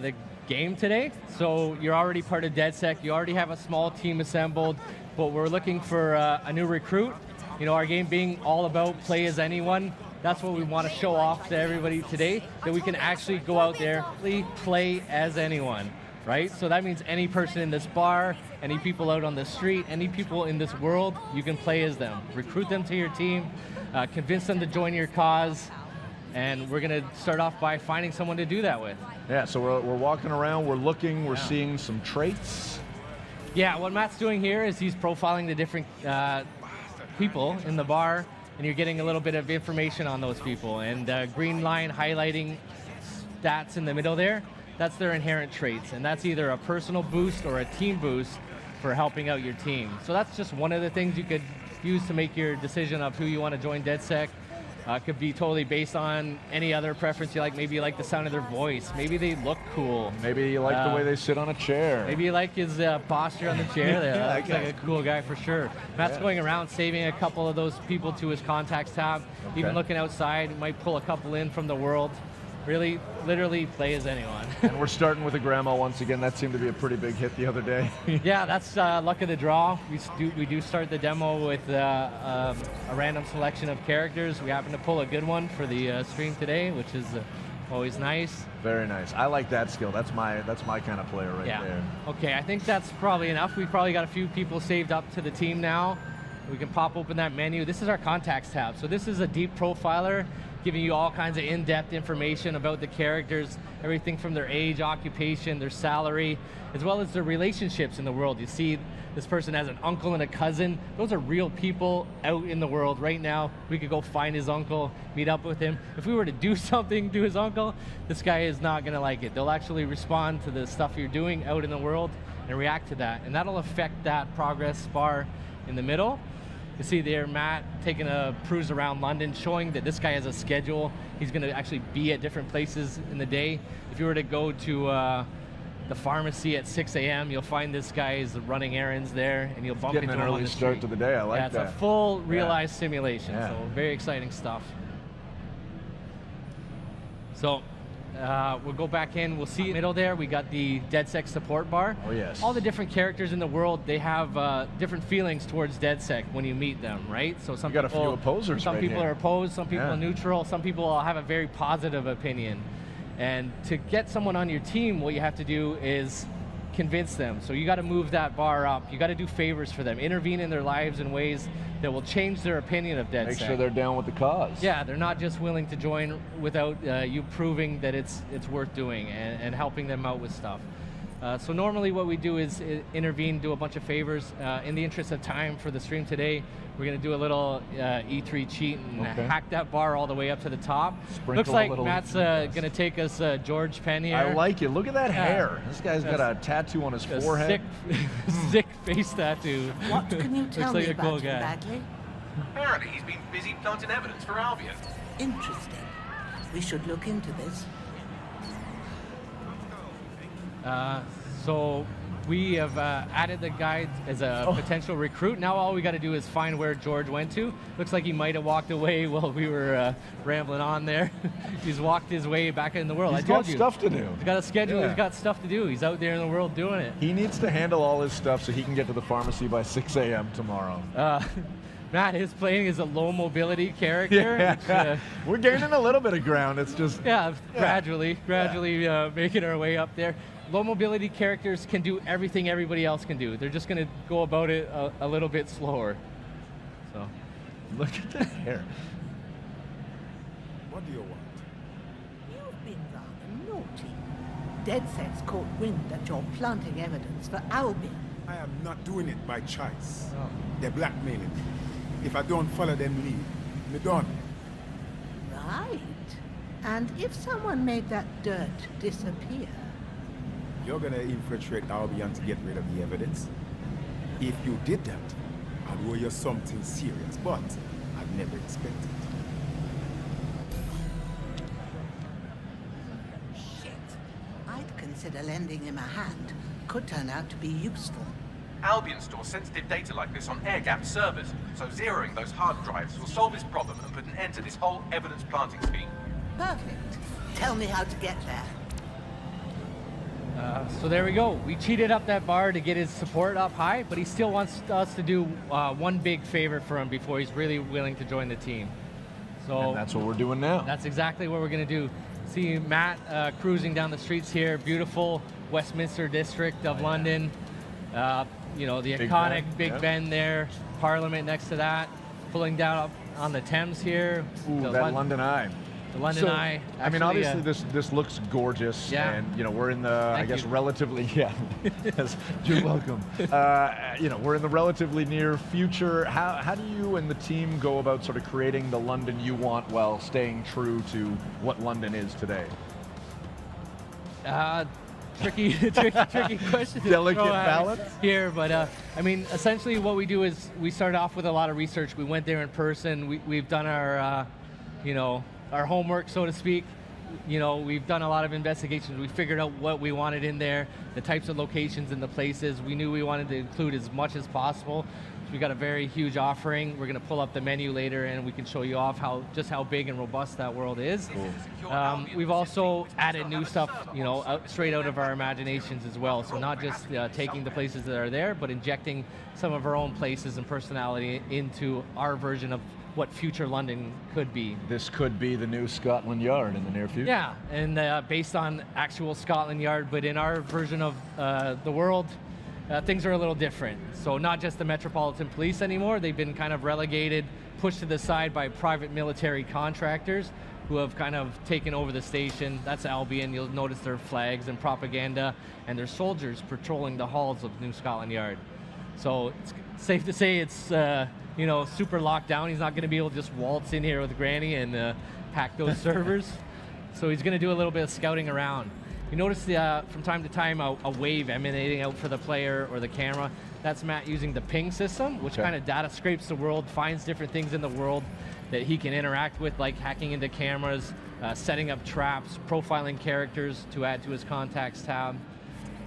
the game today. So you're already part of DedSec. You already have a small team assembled, but we're looking for a new recruit. You know, our game being all about play as anyone. That's what we want to show off to everybody today, that we can actually go out there, play as anyone, right? So that means any person in this bar, any people out on the street, any people in this world, you can play as them. Recruit them to your team, convince them to join your cause, and we're going to start off by finding someone to do that with. Yeah, so we're walking around, we're looking, we're seeing some traits. Yeah, what Matt's doing here is he's profiling the different people in the bar, and you're getting a little bit of information on those people. And green line highlighting stats in the middle there, that's their inherent traits. And that's either a personal boost or a team boost for helping out your team. So that's just one of the things you could use to make your decision of who you want to join DedSec. Could be totally based on any other preference you like. Maybe you like the sound of their voice. Maybe they look cool. Maybe you like the way they sit on a chair. Maybe you like his posture on the chair there. Yeah, Looks like a cool guy for sure. Matt's going around saving a couple of those people to his contacts tab. Okay. Even looking outside, might pull a couple in from the world. Really, literally play as anyone. And we're starting with a grandma once again. That seemed to be a pretty big hit the other day. Yeah, that's luck of the draw. We do start the demo with a random selection of characters. We happen to pull a good one for the stream today, which is always nice. Very nice. I like that skill. That's my kind of player right there. Okay, I think that's probably enough. We've probably got a few people saved up to the team now. We can pop open that menu. This is our contacts tab. So this is a deep profiler, giving you all kinds of in-depth information about the characters, everything from their age, occupation, their salary, as well as their relationships in the world. You see this person has an uncle and a cousin. Those are real people out in the world right now. We could go find his uncle, meet up with him. If we were to do something to his uncle, this guy is not gonna like it. They'll actually respond to the stuff you're doing out in the world and react to that. And that'll affect that progress bar in the middle. You see there Matt taking a cruise around London, showing that this guy has a schedule. He's going to actually be at different places in the day. If you were to go to the pharmacy at 6 a.m., you'll find this guy is running errands there, and you'll bump into him on the street. Getting an early start to the day. I like that. It's a full realized simulation, so very exciting stuff. So we'll go back in, we'll see in the middle there, we got the DedSec support bar. Oh yes. All the different characters in the world, they have different feelings towards DedSec when you meet them, right? So some you got people, a few opposers some right people here. are opposed, some people are neutral, some people have a very positive opinion. And to get someone on your team, what you have to do is convince them. So you got to move that bar up. You got to do favors for them, intervene in their lives in ways that will change their opinion of DedSec. Make sure they're down with the cause. Yeah, they're not just willing to join without you proving that it's worth doing and helping them out with stuff. So normally what we do is intervene, do a bunch of favors. In the interest of time for the stream today, we're going to do a little E3 cheat and hack that bar all the way up to the top. Sprinkle Looks like Matt's going to take us George Penn here. I like it. Look at that hair. This guy's got a tattoo on his forehead. Sick face tattoo. What can you tell me a about cool him, guy. Bagley? Apparently he's been busy planting evidence for Albion. Interesting. We should look into this. So we have added the guy as a potential recruit. Now all we got to do is find where George went to. Looks like he might have walked away while we were rambling on there. He's walked his way back in the world. He's I told got you. stuff to do. He's got a schedule. He's got stuff to do. He's out there in the world doing it. He needs to handle all his stuff so he can get to the pharmacy by 6 a.m. tomorrow. Matt is playing as a low mobility character. Yeah. We're gaining a little bit of ground. It's just gradually making our way up there. Low mobility characters can do everything everybody else can do. They're just going to go about it a little bit slower. So, look at that hair. What do you want? You've been rather naughty. DedSec's caught wind that you're planting evidence for Albion. I am not doing it by choice. They're blackmailing me. If I don't follow them lead, me done. Right. And if someone made that dirt disappear? You're gonna infiltrate Albion to get rid of the evidence? If you did that, I'd owe you something serious, but I'd never expect it. Shit. I'd consider lending him a hand. Could turn out to be useful. Albion stores sensitive data like this on air-gapped servers, so zeroing those hard drives will solve this problem and put an end to this whole evidence planting scheme. Perfect. Tell me how to get there. So there we go. We cheated up that bar to get his support up high, but he still wants us to do one big favor for him before he's really willing to join the team. So And that's what we're doing now. that's exactly what we're going to do. See Matt cruising down the streets here, beautiful Westminster district of London. You know, the Big iconic Ben, Big yeah. Ben there, Parliament next to that, pulling down up on the Thames here. Ooh, the that London Eye. The London So, Eye. I mean, Actually, obviously this looks gorgeous, Yeah. and you know we're in the I Thank guess you. relatively yes, you're welcome. You know we're in the relatively near future. How do you and the team go about sort of creating the London you want while staying true to what London is today? tricky question. to Delicate throw at balance? here, but I mean, essentially what we do is we started off with a lot of research. We went there in person. We've done our, you know, our homework, so to speak. You know, we've done a lot of investigations. We figured out what we wanted in there, the types of locations and the places. We knew we wanted to include as much as possible. We got a very huge offering. We're going to pull up the menu later, and we can show you off just how big and robust that world is. We've also added new stuff, you know, straight out of our imaginations as well. So not just taking the places that are there, but injecting some of our own places and personality into our version of what future London could be. This could be the new Scotland Yard in the near future. Yeah, and based on actual Scotland Yard, but in our version of the world, things are a little different. So not just the Metropolitan Police anymore, they've been kind of relegated, pushed to the side by private military contractors who have kind of taken over the station. That's Albion. You'll notice their flags and propaganda, and their soldiers patrolling the halls of New Scotland Yard. So it's safe to say it's you know, super locked down. He's not going to be able to just waltz in here with Granny and hack those servers. So he's going to do a little bit of scouting around. You notice from time to time a wave emanating out for the player or the camera. That's Matt using the ping system, which kind of data scrapes the world, finds different things in the world that he can interact with, like hacking into cameras, setting up traps, profiling characters to add to his contacts tab.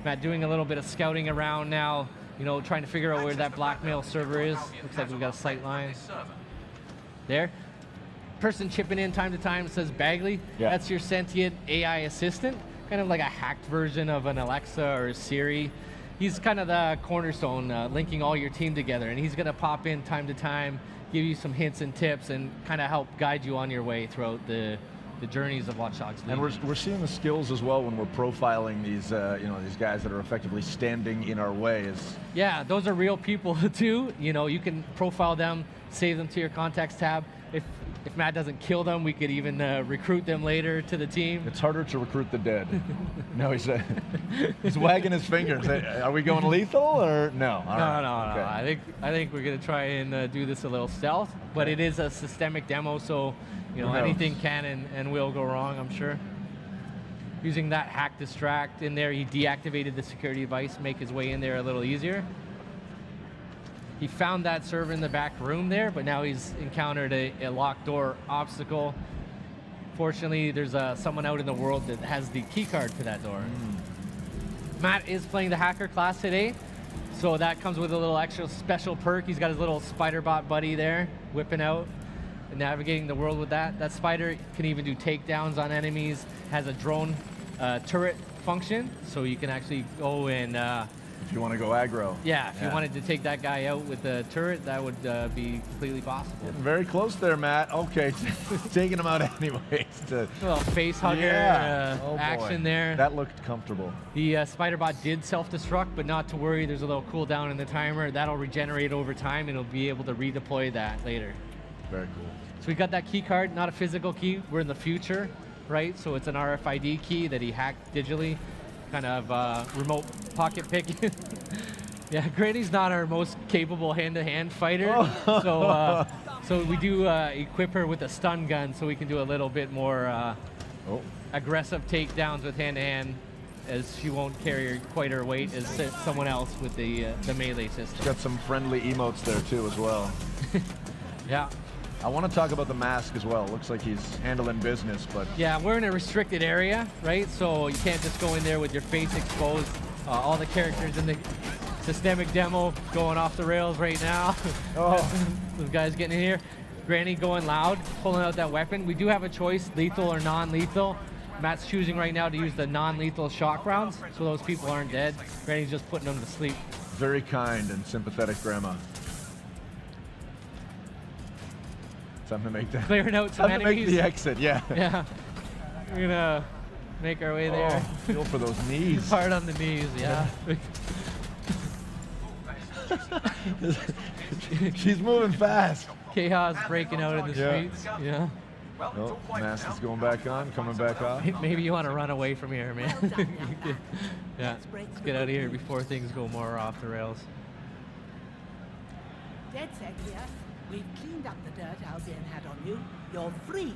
Matt doing a little bit of scouting around now, you know, trying to figure out where that blackmail server is. Looks like we've got a sight line. There. Person chipping in time to time says Bagley. Yeah. That's your sentient AI assistant, kind of like a hacked version of an Alexa or a Siri. He's kind of the cornerstone, linking all your team together, and he's going to pop in time to time, give you some hints and tips, and kind of help guide you on your way throughout the journeys of Watch Dogs Legion. And we're seeing the skills as well when we're profiling these you know, these guys that are effectively standing in our way. Yeah, those are real people too. You know, you can profile them, save them to your contacts tab. If Matt doesn't kill them, we could even recruit them later to the team. It's harder to recruit the dead. No, he's wagging his fingers. Are we going lethal or no? All right. No. Okay. I think we're gonna try and do this a little stealth, but it is a systemic demo, so you know Who knows? anything can and will go wrong, I'm sure. Using that hack distract in there, he deactivated the security device, make his way in there a little easier. He found that server in the back room there, but now he's encountered a locked door obstacle. Fortunately, there's someone out in the world that has the key card to that door. Matt is playing the hacker class today, so that comes with a little extra special perk. He's got his little spider bot buddy there, whipping out and navigating the world with that. That spider can even do takedowns on enemies, has a drone turret function, so you can actually go and If you want to go aggro. yeah, if you wanted to take that guy out with the turret, that would be completely possible. Getting very close there, Matt. Okay, taking him out anyways. A little face hugger Oh, boy. action there. That looked comfortable. The spider bot did self-destruct, but not to worry. There's a little cooldown in the timer. That'll regenerate over time, and it'll be able to redeploy that later. Very cool. So we got that key card, not a physical key. We're in the future, right? So it's an RFID key that he hacked digitally, kind of remote pocket picking. Yeah, Granny's not our most capable hand-to-hand fighter, so we do equip her with a stun gun, so we can do a little bit more aggressive takedowns with hand-to-hand, as she won't carry quite her weight as someone else with the melee system. Got some friendly emotes there too as well. Yeah. I want to talk about the mask as well. Looks like he's handling business, but Yeah, we're in a restricted area, right? So you can't just go in there with your face exposed. All the characters in the systemic demo going off the rails right now. Those guys getting in here. Granny going loud, pulling out that weapon. We do have a choice, lethal or non-lethal. Matt's choosing right now to use the non-lethal shock rounds, so those people aren't dead. Granny's just putting them to sleep. Very kind and sympathetic grandma. Time to make that. Clearing out some Time to make enemies. the exit, yeah. Yeah. We're gonna make our way there. Oh, feel for those knees. Hard on the knees, yeah. She's moving fast. Chaos breaking out in the Yeah. streets. Yeah. Well, it's Oh, all wiped mask is now. going back on, coming back off. Maybe you want to run away from here, man. Well done, young man. Yeah. Let's break Let's through get out of the here news. before things go more off the rails. DedSec here. We've cleaned up the dirt Albion had on you. You're free.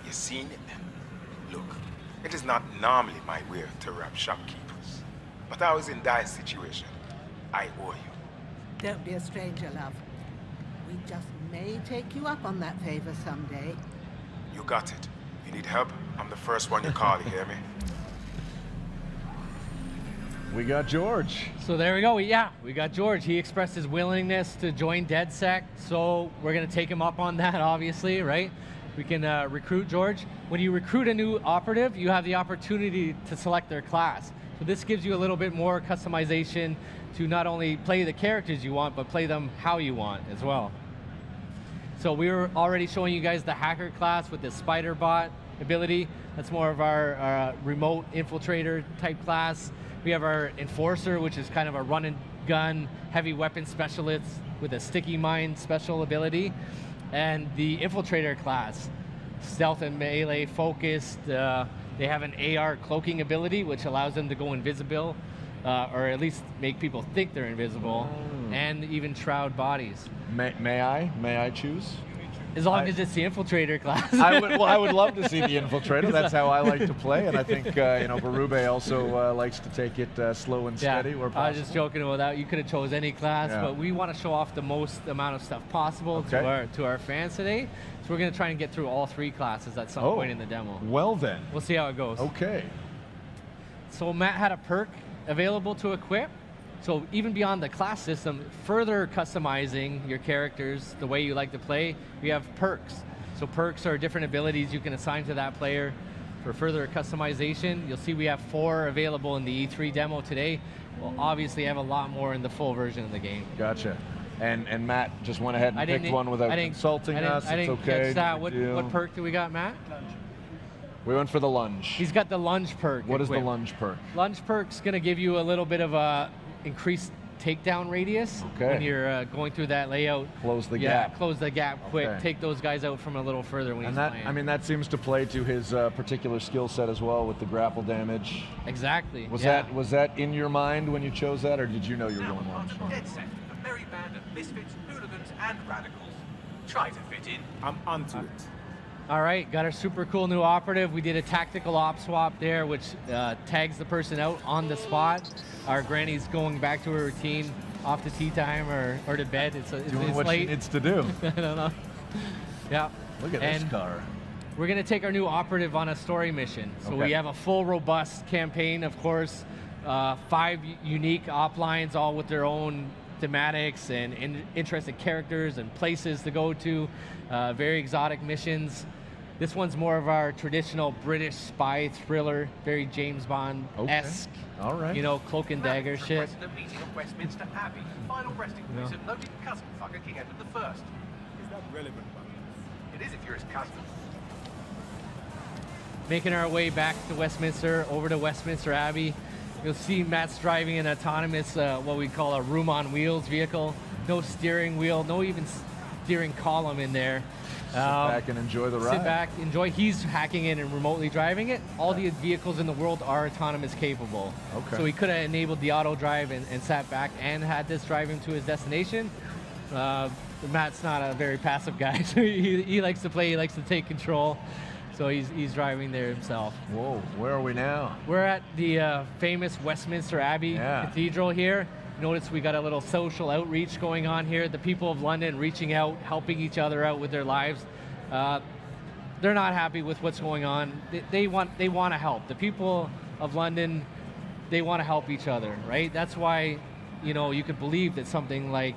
You seen it? Look, it is not normally my way to rob shopkeepers. But I was in dire situation. I owe you. Don't be a stranger, love. We just may take you up on that favor someday. You got it. You need help? I'm the first one you call, you hear me? We got George. So there we go. Yeah, we got George. He expressed his willingness to join DedSec, so we're going to take him up on that, obviously, right? We can recruit George. When you recruit a new operative, you have the opportunity to select their class. So this gives you a little bit more customization to not only play the characters you want, but play them how you want as well. So we were already showing you guys the hacker class with the spider bot ability. That's more of our remote infiltrator type class. We have our enforcer, which is kind of a run and gun heavy weapon specialist with a sticky mine special ability. And the infiltrator class, stealth and melee focused. They have an AR cloaking ability, which allows them to go invisible, or at least make people think they're invisible, and even shroud bodies. May I choose? As long as it's the infiltrator class. I would love to see the infiltrator. That's how I like to play, and I think Berube also likes to take it slow and steady where possible. I was just joking about that. You could have chose any class, Yeah. but we want to show off the most amount of stuff possible Okay. to our fans today. So we're going to try and get through all 3 classes at some point in the demo. Well then. We'll see how it goes. Okay. So Matt had a perk available to equip. So even beyond the class system, further customizing your characters the way you like to play, we have perks. So perks are different abilities you can assign to that player for further customization. You'll see we have 4 available in the E3 demo today. We'll obviously have a lot more in the full version of the game. Gotcha. And Matt just went ahead and picked one without consulting us. I didn't It's okay. catch that. no What big deal. perk do we got, Matt? We went for the lunge. He's got the lunge perk. What is the equipped. lunge perk? Lunge perk's going to give you a little bit of a increased takedown radius Okay. when you're going through that layout. Close the Yeah, gap. close the gap quick. Okay. Take those guys out from a little further when And he's that, playing. I mean, that seems to play to his particular skill set as well with the grapple damage. Exactly. Was yeah. was that in your mind when you chose that, or did you know you were Now, going on lunge? to DedSec, a merry band of misfits, hooligans, and radicals. Try to fit in. I'm onto it. All right, got our super cool new operative. We did a tactical op swap there, which tags the person out on the spot. Our granny's going back to her routine, off to tea time or to bed. It's Doing what late. she needs to do. I don't know. Yeah. Look at And this car. we're going to take our new operative on a story mission. So Okay. we have a full, robust campaign, of course. 5 unique op lines, all with their own thematics and interesting characters and places to go to. Very exotic missions. This one's more of our traditional British spy thriller, very James Bond-esque. All right. You know, cloak and dagger Matt shit. requested a meeting at Westminster Abbey, final resting place of noted cousin fucker King Edward I. Is that relevant, man? It is if you're his cousin. Making our way back to Westminster, over to Westminster Abbey. You'll see Matt's driving an autonomous, what we call a room on wheels vehicle. No steering wheel, no even steering column in there. Sit back and enjoy the ride. Sit back, enjoy. He's hacking in and remotely driving it. All the vehicles in the world are autonomous capable. Okay. So he could have enabled the auto drive and sat back and had this drive him to his destination. Matt's not a very passive guy, so he likes to play, he likes to take control. So he's driving there himself. Whoa, where are we now? We're at the famous Westminster Abbey Yeah. Cathedral here. Notice we got a little social outreach going on here. The people of London reaching out, helping each other out with their lives. They're not happy with what's going on. They want to help. The people of London, they want to help each other, right? That's why, you could believe that something like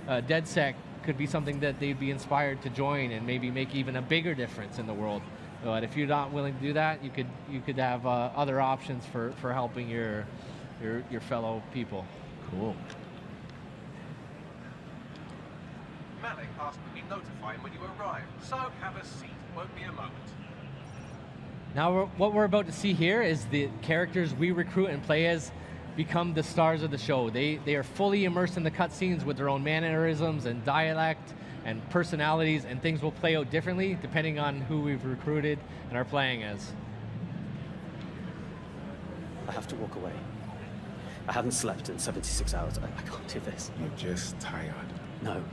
DedSec could be something that they'd be inspired to join and maybe make even a bigger difference in the world. But if you're not willing to do that, you could have other options for helping your fellow people. Cool. Malik asked that we notify him when you arrive, so have a seat. Won't be a moment. Now, what we're about to see here is the characters we recruit and play as become the stars of the show. They are fully immersed in the cutscenes with their own mannerisms and dialect and personalities, and things will play out differently depending on who we've recruited and are playing as. I have to walk away. I haven't slept in 76 hours. I can't do this. You're just tired. No,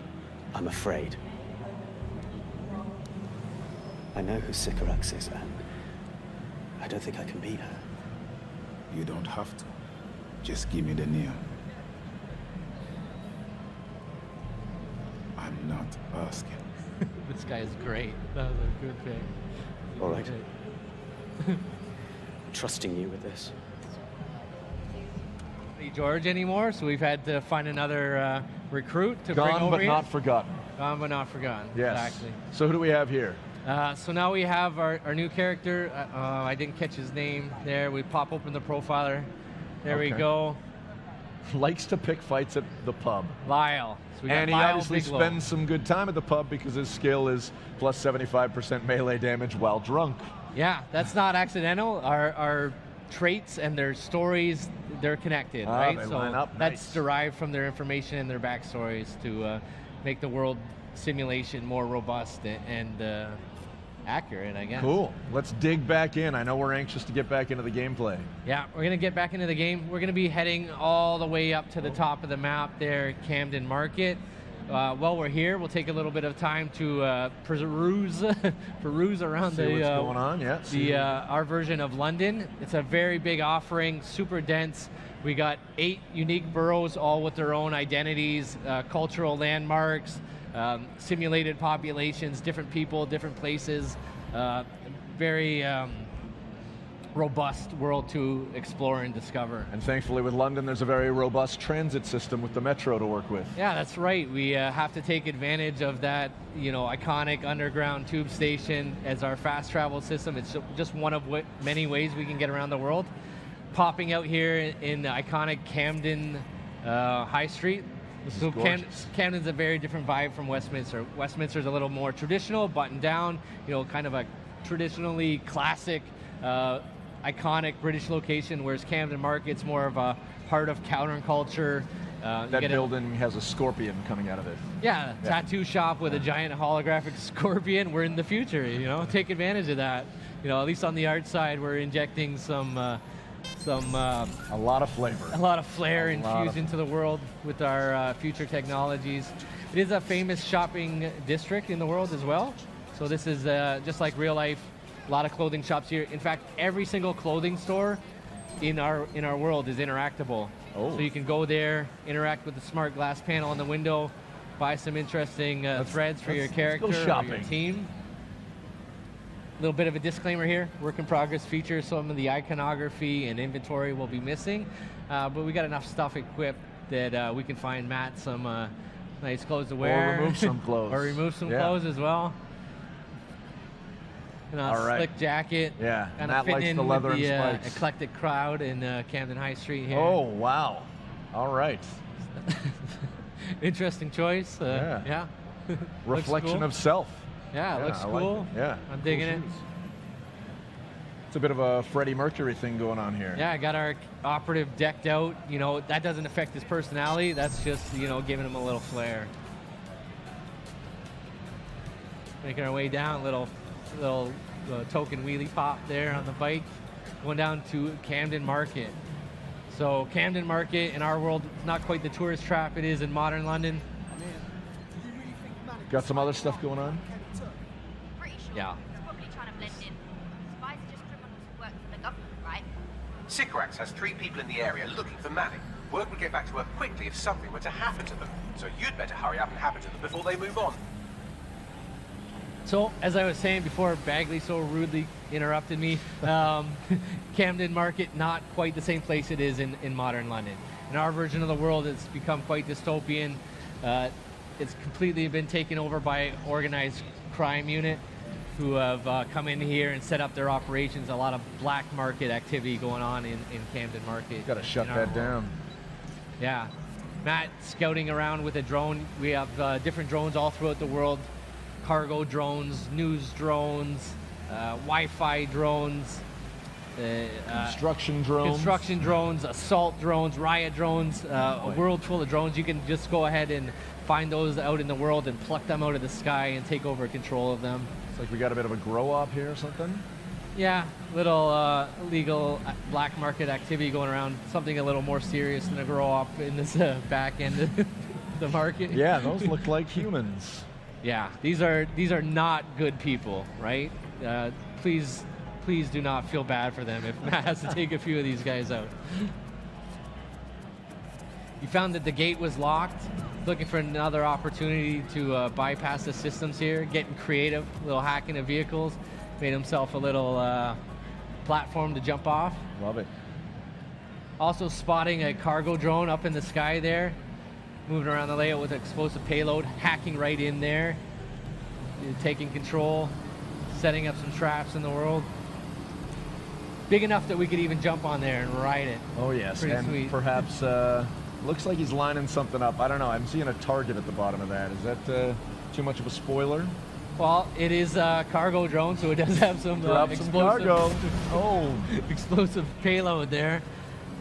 I'm afraid. I know who Sycorax is, and I don't think I can beat her. You don't have to. Just give me the name. I'm not asking. This guy is great. That was a good pick. All right. I'm trusting you with this. Not George anymore, so we've had to find another recruit to bring Gone over but here. not forgotten. Gone but not forgotten. Yes. Exactly. So who do we have here? So now we have our new character. I didn't catch his name there. We pop open the profiler. There we Okay. go. Likes to pick fights at the pub. Lyle. So we got And he Lyle obviously Bigelow. spends some good time at the pub because his skill is plus 75% melee damage while drunk. Yeah, that's not accidental. Our traits and their stories, they're connected, Ah, right? they So line up. that's Nice. derived from their information and their backstories to make the world simulation more robust and accurate, I guess. Cool. Let's dig back in. I know we're anxious to get back into the gameplay. Yeah, we're gonna get back into the game. We're gonna be heading all the way up to the top of the map there, Camden Market. While we're here, we'll take a little bit of time to peruse around See what's going on, yeah. our version of London. It's a very big offering, super dense. We got 8 unique boroughs, all with their own identities, cultural landmarks, simulated populations, different people, different places. Very robust world to explore and discover. And thankfully with London, there's a very robust transit system with the metro to work with. Yeah, that's right. We have to take advantage of that, iconic underground tube station as our fast travel system. It's just one of many ways we can get around the world. Popping out here in the iconic Camden High Street. So Camden's a very different vibe from Westminster. Westminster's a little more traditional, buttoned down, kind of a traditionally classic, iconic British location, whereas Camden Market's more of a heart of counterculture. That building has a scorpion coming out of it. Yeah, tattoo shop with a giant holographic scorpion. We're in the future, take advantage of that. At least on the art side, we're injecting a lot of flavor. A lot of flair infused into the world with our future technologies. It is a famous shopping district in the world as well. So this is just like real life, a lot of clothing shops here. In fact, every single clothing store in our world is interactable. Oh. So you can go there, interact with the smart glass panel on the window, buy some interesting threads for your character or your team. A little bit of a disclaimer here, work in progress features, some of the iconography and inventory will be missing, but we got enough stuff equipped that we can find Matt some nice clothes to wear. Or remove some clothes. Or remove some clothes as well. All right. Slick jacket. Yeah, Kind Matt of fitting likes in the leather with the and spikes. eclectic crowd in Camden High Street here. Oh, wow. All right. Interesting choice. Yeah. Reflection cool. of self. Yeah, it looks I like cool. it. Yeah. I'm digging it. shoes. It's a bit of a Freddie Mercury thing going on here. Yeah, I got our operative decked out. That doesn't affect his personality. That's just, giving him a little flair. Making our way down, little token wheelie pop there on the bike. Going down to Camden Market. So Camden Market in our world, not quite the tourist trap it is in modern London. Got some other stuff going on? Pretty sure. Yeah. He's probably trying to blend in. Spies are just criminals who work for the government, right? Sycorax has 3 people in the area looking for Malik. Word would get back to her quickly if something were to happen to them. So you'd better hurry up and happen to them before they move on. So, as I was saying before, Bagley so rudely interrupted me. Camden Market, not quite the same place it is in modern London. In our version of the world, it's become quite dystopian. It's completely been taken over by organized crime unit. who have come in here and set up their operations. A lot of black market activity going on in Camden Market. Got to shut in our that world. down. Yeah. Matt scouting around with a drone. We have different drones all throughout the world. Cargo drones, news drones, Wi-Fi drones, Construction drones. assault drones, riot drones, a world full of drones. You can just go ahead and find those out in the world and pluck them out of the sky and take over control of them. It's like we got a bit of a grow up here or something. Yeah, little illegal black market activity going around. Something a little more serious than a grow up in this back end of the market. Yeah, those look like humans. Yeah, these are not good people, right? Please do not feel bad for them if Matt has to take a few of these guys out. You found that the gate was locked. Looking for another opportunity to bypass the systems here. Getting creative, a little hacking of vehicles. Made himself a little platform to jump off. Love it. Also spotting a cargo drone up in the sky there. Moving around the layout with explosive payload. Hacking right in there. Taking control. Setting up some traps in the world. Big enough that we could even jump on there and ride it. Oh yes, Pretty and sweet. perhaps looks like he's lining something up. I don't know. I'm seeing a target at the bottom of that. Is that too much of a spoiler? Well, it is a cargo drone, so it does have some Drop some cargo. Oh, explosive payload there.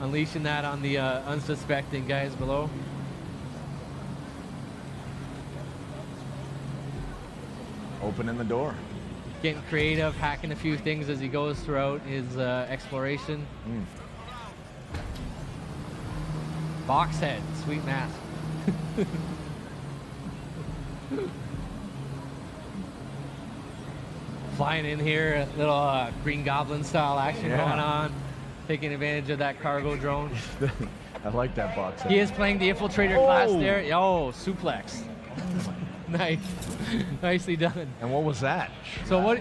Unleashing that on the unsuspecting guys below. opening the door. Getting creative, hacking a few things as he goes throughout his exploration. Box head, sweet mask. Flying in here, a little Green Goblin style action going on. Taking advantage of that cargo drone. I like that box head. He is playing the infiltrator class there. Oh, suplex. Nice. Nicely done. And what was that? So what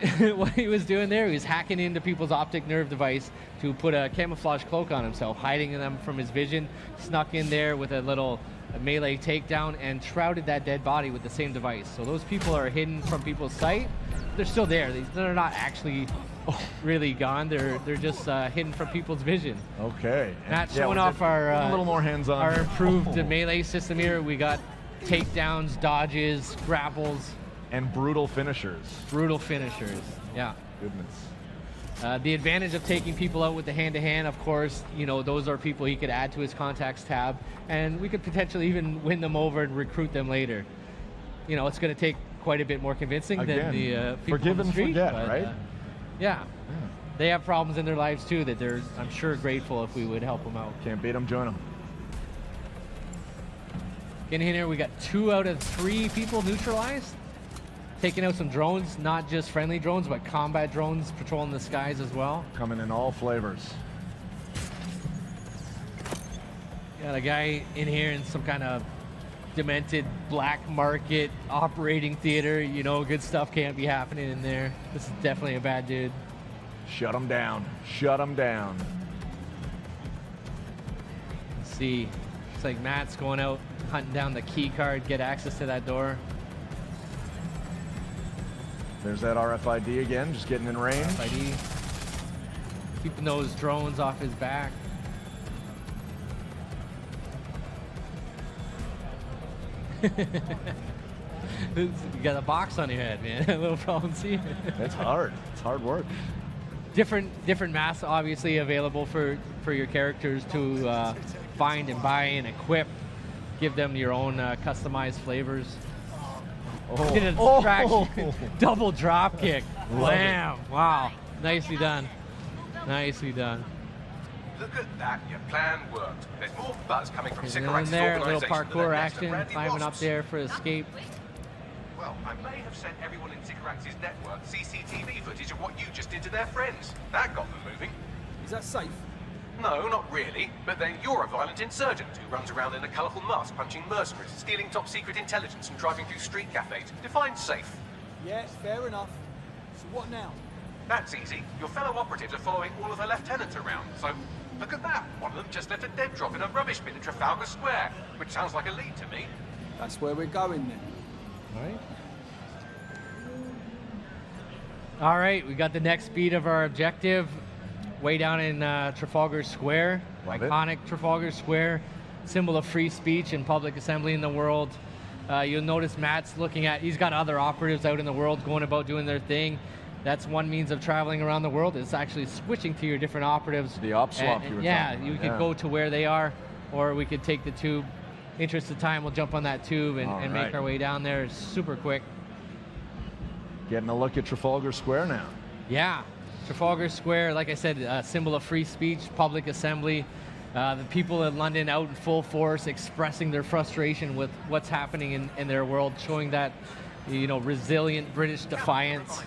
he was doing there, he was hacking into people's optic nerve device to put a camouflage cloak on himself, hiding them from his vision, snuck in there with a little melee takedown and shrouded that dead body with the same device. So those people are hidden from people's sight. They're still there. They're not actually really gone. They're just hidden from people's vision. Okay. Not showing off our a little more hands-on. Our improved melee system here. We got takedowns, dodges, grapples, and brutal finishers. Brutal finishers. Yeah. Goodness. The advantage of taking people out with the hand-to-hand, of course, you know, those are people he could add to his contacts tab, and we could potentially even win them over and recruit them later. You know, it's going to take quite a bit more convincing than the people forgive on the and street, forget, but, right? Yeah. They have problems in their lives too that they're, I'm sure, grateful if we would help them out. Can't beat them, join them. Getting in here, we got 2 out of 3 people neutralized. Taking out some drones, not just friendly drones, but combat drones patrolling the skies as well. Coming in all flavors. Got a guy in here in some kind of demented black market operating theater. You know, good stuff can't be happening in there. This is definitely a bad dude. Shut him down. Shut him down. Let's see. Looks like Matt's going out, hunting down the key card, get access to that door. There's that RFID again, just getting in range. RFID. Keeping those drones off his back. You got a box on your head, man. A little problem seeing. It's hard. It's hard work. Different masks obviously available for your characters to find and buy and equip. Give them your own customized flavors. Get a distraction. Double drop kick. Wham! Wow. Nicely done. Nicely done. Look at that, your plan worked. There's more buzz coming from And Sycorax's there, a little organisation than parkour their nest of action, brandy climbing up wasps. there for escape. Well, I may have sent everyone in Sycorax's network CCTV footage of what you just did to their friends. That got them moving. Is that safe? No, not really. But then you're a violent insurgent who runs around in a colourful mask, punching mercenaries, stealing top-secret intelligence and driving through street cafes. Define safe. Yeah, fair enough. So what now? That's easy. Your fellow operatives are following all of the lieutenants around. So, look at that. One of them just left a dead drop in a rubbish bin in Trafalgar Square, which sounds like a lead to me. That's where we're going then. Right. All right, we got the next beat of our objective way down in Trafalgar Square. Love it. Iconic Trafalgar Square, symbol of free speech and public assembly in the world. You'll notice Matt's looking at, he's got other operatives out in the world going about doing their thing. That's one means of traveling around the world, is actually switching to your different operatives. The op swap you were yeah, talking you about, could go to where they are, or we could take the tube. Interest of time, we'll jump on that tube and make our way down there super quick. Getting a look at Trafalgar Square now. Yeah, Trafalgar Square, like I said, a symbol of free speech, public assembly. The people in London out in full force, expressing their frustration with what's happening in their world, showing that, you know, resilient British defiance.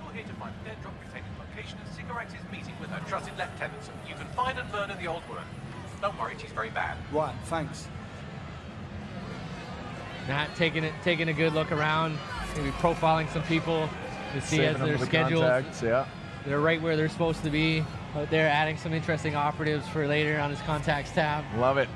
You're here to find the dead drop containing location and cigarettes is meeting with her trusted lieutenants. You can find and murder the old woman. Don't worry, she's very bad. Right, thanks. Matt taking a good look around, maybe profiling some people to see Saving as them they're for the scheduled. contacts, yeah. They're right where they're supposed to be. Out there adding some interesting operatives for later on his contacts tab. Love it.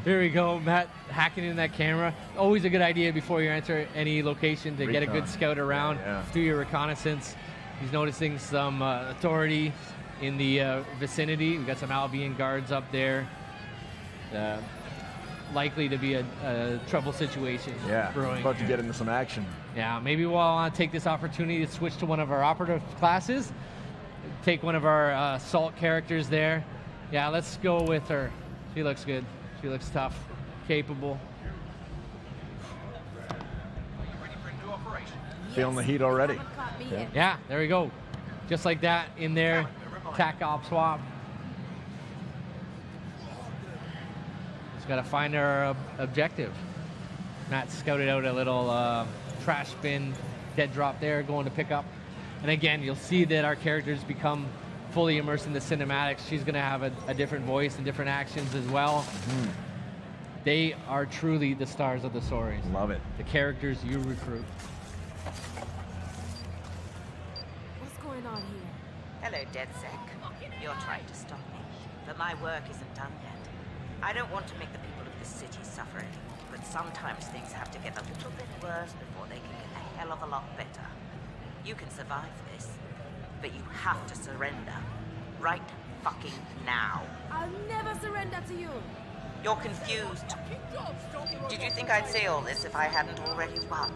Here we go, Matt hacking in that camera. Always a good idea before you enter any location to get a good scout around, do your reconnaissance. He's noticing some authority in the vicinity. We've got some Albion guards up there. Likely to be a trouble situation brewing. About to get into some action. Yeah, maybe we'll take this opportunity to switch to one of our operative classes. Take one of our assault characters there. Yeah, let's go with her. She looks good. She looks tough, capable. Ready for a new operation? Feeling the heat already. Yeah, there we go. Just like that in there. TAC op swap. Just got to find our objective. Matt scouted out a little trash bin dead drop there, going to pick up. And again, you'll see that our characters become fully immersed in the cinematics. She's going to have a different voice and different actions as well. They are truly the stars of the stories. Love it. The characters you recruit. What's going on here? Hello, DedSec. You're trying to stop me, but my work isn't done yet. I don't want to make the people of this city suffer anymore, but sometimes things have to get a little bit worse before they can get a hell of a lot better. You can survive this, but you have to surrender. Right fucking now. I'll never surrender to you. You're confused. Did you think I'd say all this if I hadn't already won?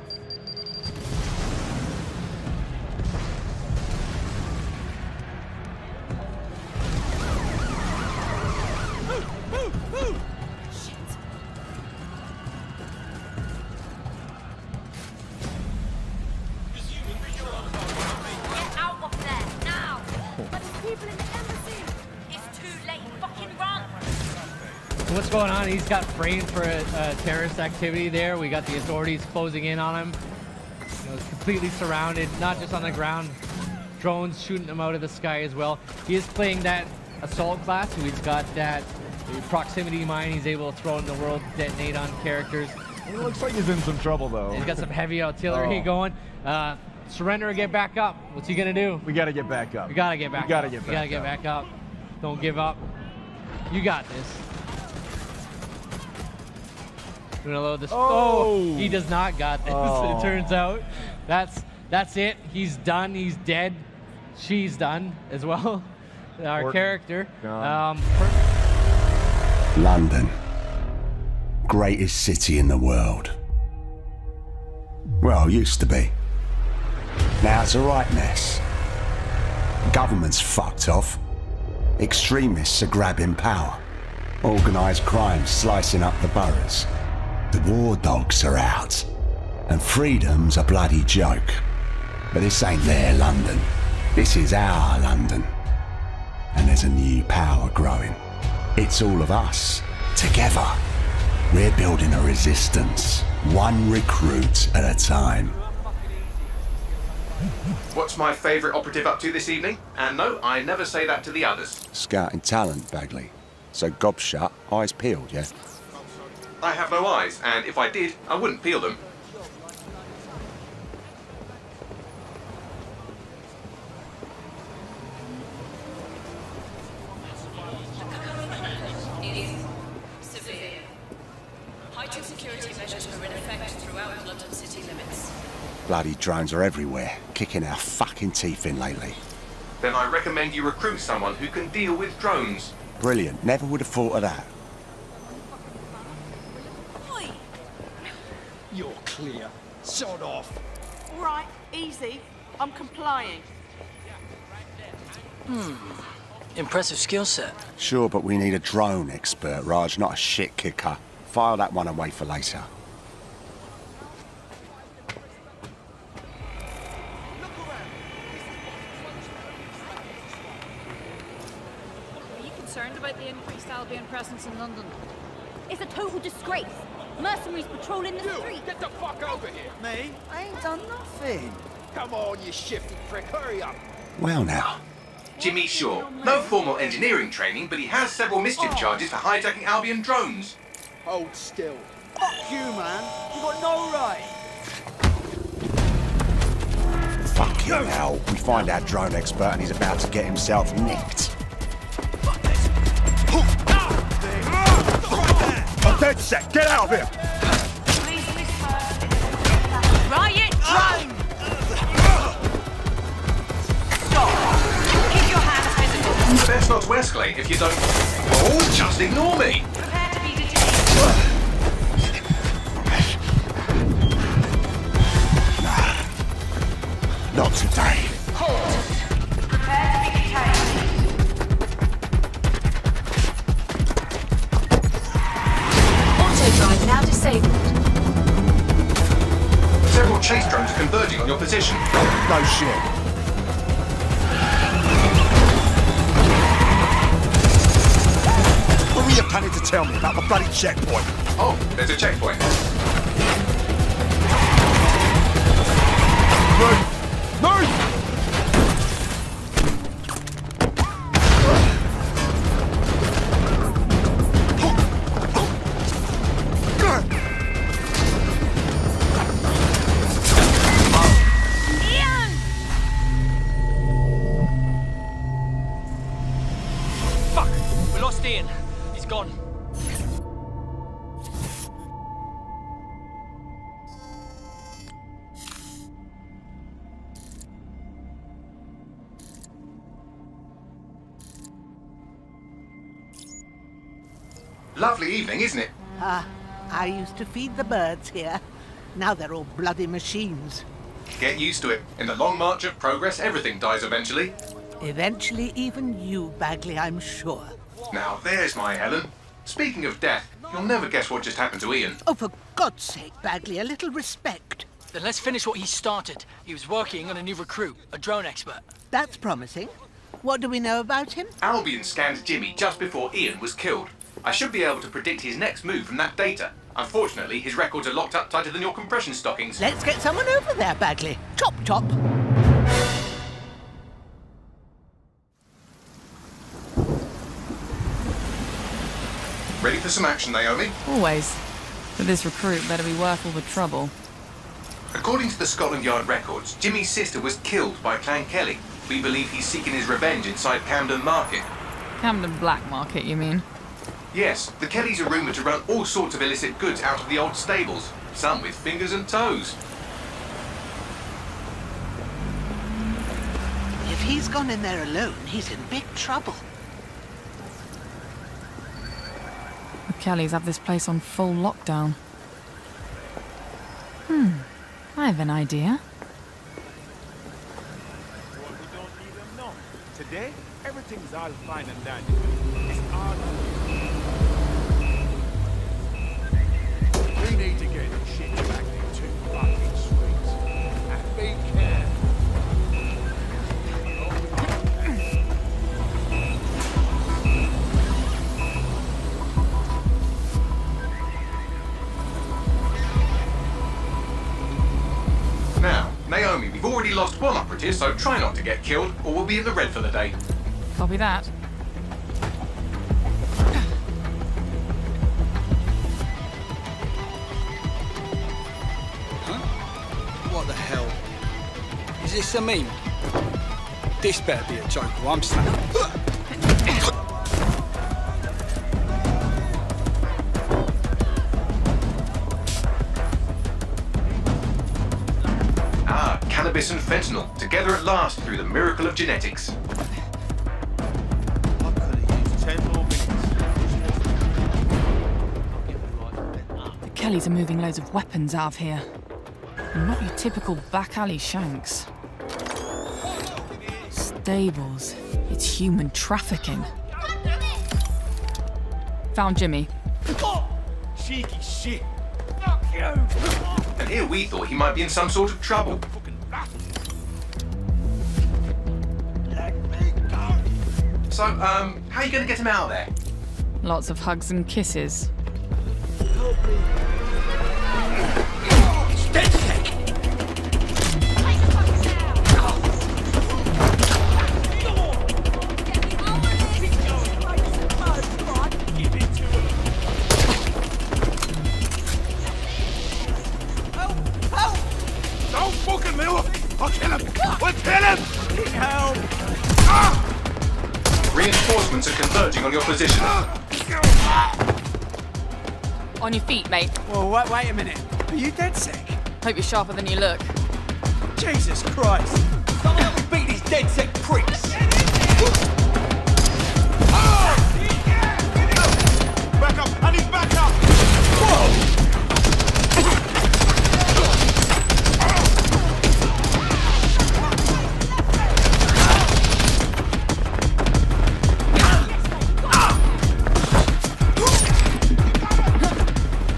Get out of there, now! But there's people in the embassy. It's too late, fucking run! So what's going on? He's got framed for a terrorist activity there. We got the authorities closing in on him. You know, completely surrounded, not just on the ground. Drones shooting him out of the sky as well. He is playing that assault class, so he's got that proximity mine he's able to throw in the world, detonate on characters. It looks like he's in some trouble, though. He's got some heavy artillery going. Surrender or get back up. What's he gonna do? We gotta get back up. We gotta get back up. We gotta get We gotta get back up. Don't give up. You got this. We're gonna load this. Oh, he does not got this. Oh. It turns out. That's it. He's done. He's dead. She's done as well. Our character. London. Greatest city in the world. Well, used to be. Now it's a right mess. Government's fucked off. Extremists are grabbing power. Organised crime slicing up the boroughs. The war dogs are out. And freedom's a bloody joke. But this ain't their London. This is our London. And there's a new power growing. It's all of us, together. We're building a resistance, one recruit at a time. What's my favourite operative up to this evening? And no, I never say that to the others. Scouting talent, Bagley. So gob shut, eyes peeled, yeah? I have no eyes, and if I did, I wouldn't peel them. It is severe. bloody drones are everywhere, kicking our fucking teeth in lately. Then I recommend you recruit someone who can deal with drones. Brilliant. Never would have thought of that. You're clear. Sod off. All right, easy. I'm complying. Impressive skill set. Sure, but we need a drone expert, Raj, not a shit kicker. File that one away for later. Are you concerned about the increased Albion presence in London? It's a total disgrace. Mercenaries patrolling the street. Get the fuck over here. Me? I ain't done nothing. Come on, you shifty prick. Hurry up. Well now. Jimmy Shaw. No formal engineering training, but he has several mischief charges for hijacking Albion drones. Hold still. Fuck you, man. You got no right. Fucking hell. We find our drone expert and he's about to get himself nicked. I'm dead set. Get out of here. Please whisper. Riot drone! Stop. Keep your hands visible. Best not to escalate if you don't... Oh, just ignore me! Prepare to be detained. Not today. Halt. Prepare to be detained. Auto-drive now disabled. Several chase drones are converging on your position. No shit. What were you planning to tell me about the bloody checkpoint? Oh, there's a checkpoint. Move! Fuck! We lost Ian. He's gone. Lovely evening, isn't it? I used to feed the birds here. Now they're all bloody machines. Get used to it. In the long march of progress, everything dies eventually. Eventually, even you, Bagley, I'm sure. Now, there's my Helen. Speaking of death, you'll never guess what just happened to Ian. Oh, for God's sake, Bagley, a little respect. Then let's finish what he started. He was working on a new recruit, a drone expert. That's promising. What do we know about him? Albion scanned Jimmy just before Ian was killed. I should be able to predict his next move from that data. Unfortunately, his records are locked up tighter than your compression stockings. Let's get someone over there, Bagley. Chop, chop. Ready for some action, Naomi? Always. But this recruit better be worth all the trouble. According to the Scotland Yard records, Jimmy's sister was killed by Clan Kelly. We believe he's seeking his revenge inside Camden Market. Camden Black Market, you mean? Yes, the Kellys are rumoured to run all sorts of illicit goods out of the old stables. Some with fingers and toes. If he's gone in there alone, he's in big trouble. The Kellys have this place on full lockdown. I have an idea. Today, everything's all fine and dandy. It's all we need to get this shit back into fucking streets. And be careful. Now, Naomi, we've already lost one operative, so try not to get killed, or we'll be in the red for the day. Copy that. What the hell? Is this a meme? This better be a joke or I'm snapping. and fentanyl, together at last through the miracle of genetics. I could have used 10 more minutes. The Kellys are moving loads of weapons out of here. And not your typical back alley shanks. Stables. It's human trafficking. Found Jimmy. Cheeky shit. And here we thought he might be in some sort of trouble. So, how are you going to get him out of there? Lots of hugs and kisses. Don't fucking move! I'll kill him! We'll kill him! Help! Reinforcements are converging on your position. On your feet, mate. Well, wait a minute. Are you dead sick? Hope you're sharper than you look. Jesus Christ! Someone help me beat these dead sick pricks! Back up! I need back up! Whoa!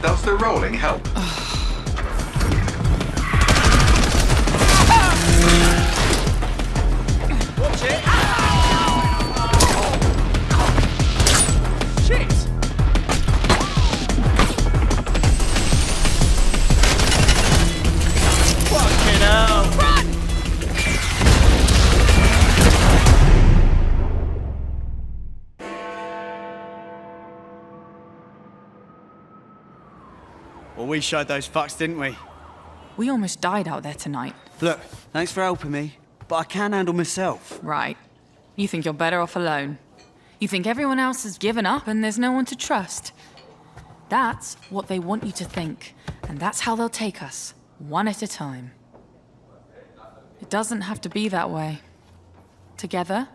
Does the rolling help? Watch it! Shit! Fucking hell! Run! Well, we showed those fucks, didn't we? We almost died out there tonight. Look, thanks for helping me, but I can handle myself. Right. You think you're better off alone. You think everyone else has given up and there's no one to trust. That's what they want you to think, and that's how they'll take us, one at a time. It doesn't have to be that way. Together,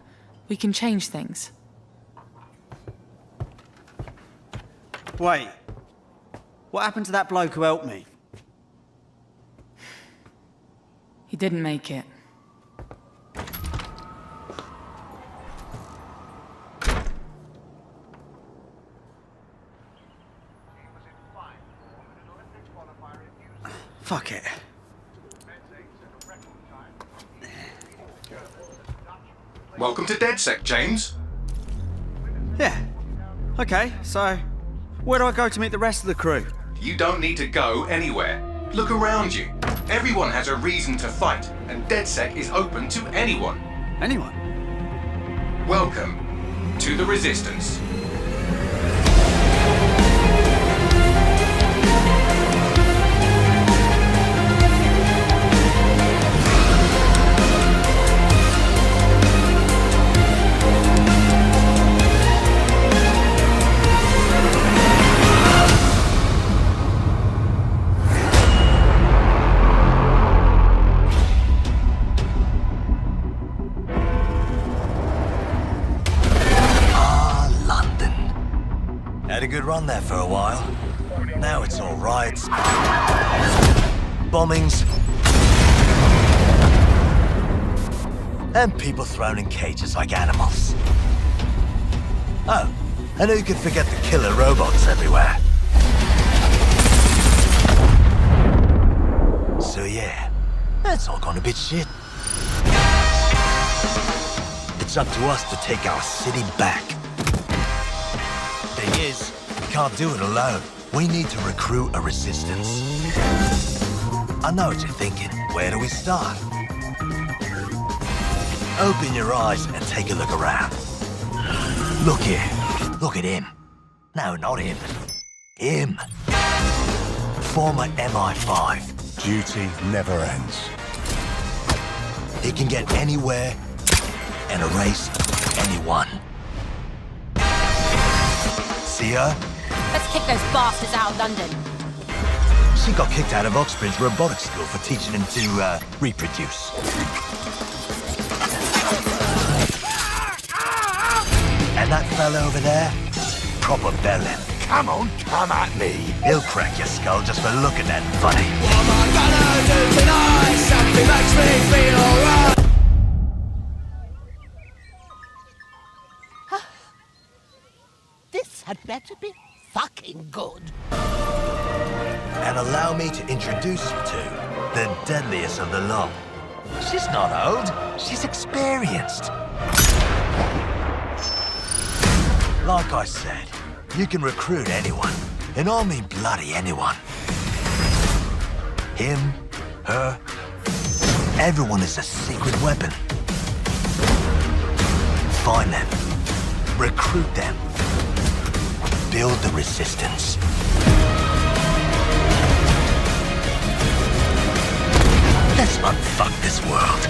we can change things. Wait. What happened to that bloke who helped me? He didn't make it. Fuck it. Welcome to DedSec, James. Yeah. Okay, so where do I go to meet the rest of the crew? You don't need to go anywhere. Look around you. Everyone has a reason to fight, and DedSec is open to anyone. Anyone? Welcome to the Resistance. Had a good run there for a while. Now it's all riots, bombings, and people thrown in cages like animals. Oh, and who could forget the killer robots everywhere? So yeah, that's all gone a bit shit. It's up to us to take our city back. Thing is, we can't do it alone. We need to recruit a resistance. I know what you're thinking. Where do we start? Open your eyes and take a look around. Look here. Look at him. No, not him. Him. Former MI5. Duty never ends. He can get anywhere and erase anyone. See her? Let's kick those bastards out of London. She got kicked out of Oxbridge Robotics School for teaching him to reproduce. And that fella over there, proper bellend. Come on, come at me. He'll crack your skull just for looking that funny. What am I gonna do tonight? Something makes me feel alright. This had better be fucking good. And allow me to introduce you to the deadliest of the lot. She's not old, she's experienced. Like I said, you can recruit anyone, and I mean bloody anyone. Him, her, everyone is a secret weapon. Find them, recruit them, build the resistance. Let's unfuck this world.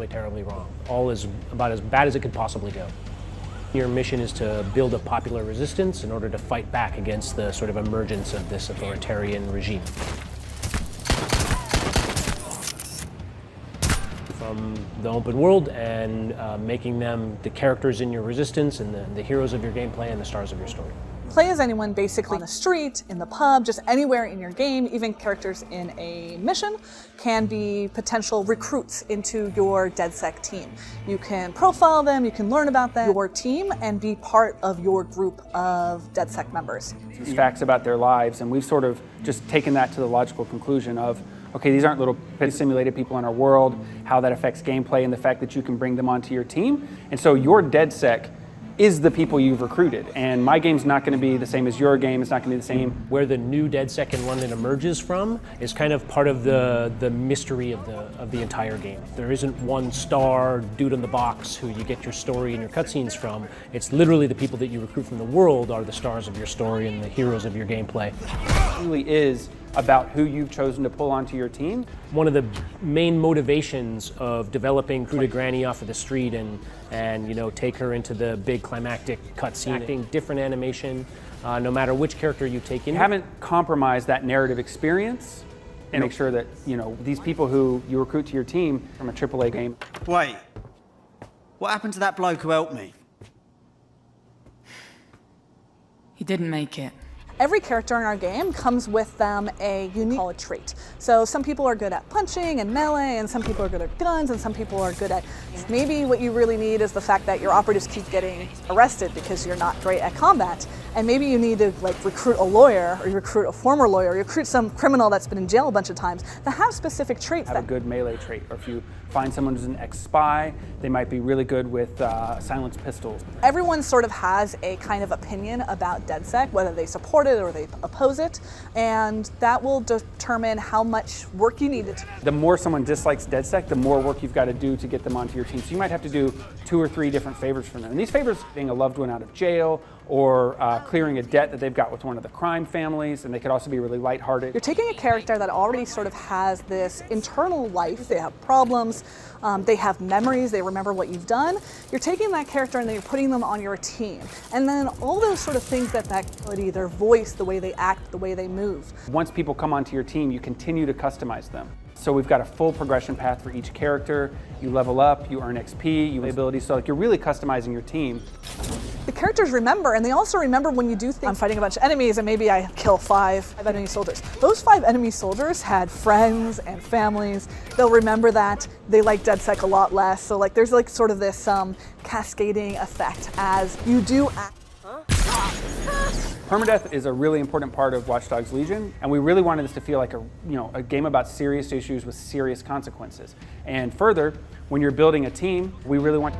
Terribly wrong. All is about as bad as it could possibly go. Your mission is to build a popular resistance in order to fight back against the sort of emergence of this authoritarian regime. From the open world and making them the characters in your resistance and the heroes of your gameplay and the stars of your story. Play as anyone basically on the street, in the pub, just anywhere in your game. Even characters in a mission can be potential recruits into your DedSec team. You can profile them, you can learn about them, your team, and be part of your group of DedSec members. These facts about their lives, and we've sort of just taken that to the logical conclusion of, okay, these aren't little simulated people in our world, how that affects gameplay and the fact that you can bring them onto your team. And so your DedSec is the people you've recruited. And my game's not going to be the same as your game. It's not going to be the same. Where the new DedSec in London emerges from is kind of part of the mystery of the entire game. There isn't one star dude in the box who you get your story and your cutscenes from. It's literally the people that you recruit from the world are the stars of your story and the heroes of your gameplay. It really is about who you've chosen to pull onto your team. One of the main motivations of developing Crew to Granny off of the street and you know, take her into the big climactic cutscene, acting different animation, no matter which character you take in. You haven't compromised that narrative experience and make sure that, you know, these people who you recruit to your team from a AAA game. Wait, what happened to that bloke who helped me? He didn't make it. Every character in our game comes with them a unique trait. So some people are good at punching and melee, and some people are good at guns, and some people are good at... Maybe what you really need is the fact that your operatives keep getting arrested because you're not great at combat. And maybe you need to like recruit a lawyer, or you recruit a former lawyer, or you recruit some criminal that's been in jail a bunch of times that have specific traits. Have a good melee trait. Or if you find someone who's an ex-spy, they might be really good with silenced pistols. Everyone sort of has a kind of opinion about DedSec, whether they support it or they oppose it, and that will determine how much work you need. The more someone dislikes DedSec, the more work you've got to do to get them onto your team. So you might have to do 2 or 3 different favors for them. And these favors, being a loved one out of jail, or clearing a debt that they've got with one of the crime families, and they could also be really lighthearted. You're taking a character that already sort of has this internal life. They have problems, they have memories, they remember what you've done. You're taking that character and then you're putting them on your team. And then all those sort of things that ability, their voice, the way they act, the way they move. Once people come onto your team, you continue to customize them. So we've got a full progression path for each character. You level up, you earn XP, you have abilities, so like you're really customizing your team. The characters remember, and they also remember when you do things. I'm fighting a bunch of enemies and maybe I kill 5 enemy soldiers. Those 5 enemy soldiers had friends and families. They'll remember that. They like DedSec a lot less. So like there's like sort of this cascading effect as you do act. Permadeath is a really important part of Watch Dogs Legion, and we really wanted this to feel like a game about serious issues with serious consequences. And further, when you're building a team, we really want...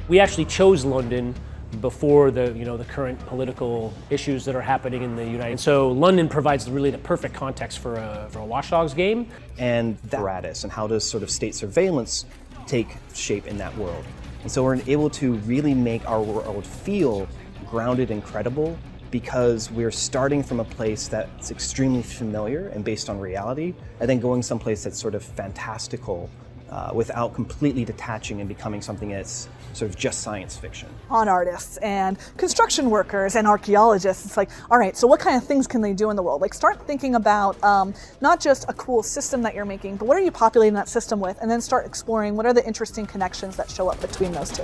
We actually chose London before the current political issues that are happening in the United States. So London provides really the perfect context for a Watch Dogs game. And that apparatus, and how does sort of state surveillance take shape in that world. And so we're able to really make our world feel grounded and credible because we're starting from a place that's extremely familiar and based on reality, and then going someplace that's sort of fantastical without completely detaching and becoming something that's sort of just science fiction. On artists and construction workers and archaeologists, it's like, all right, so what kind of things can they do in the world? Like, start thinking about not just a cool system that you're making, but what are you populating that system with, and then start exploring what are the interesting connections that show up between those two.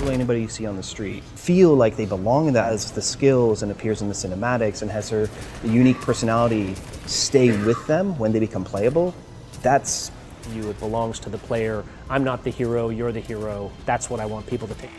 Anybody you see on the street feel like they belong, and that has the skills and appears in the cinematics and has their unique personality stay with them when they become playable. That's you. It belongs to the player. I'm not the hero, you're the hero. That's what I want people to take.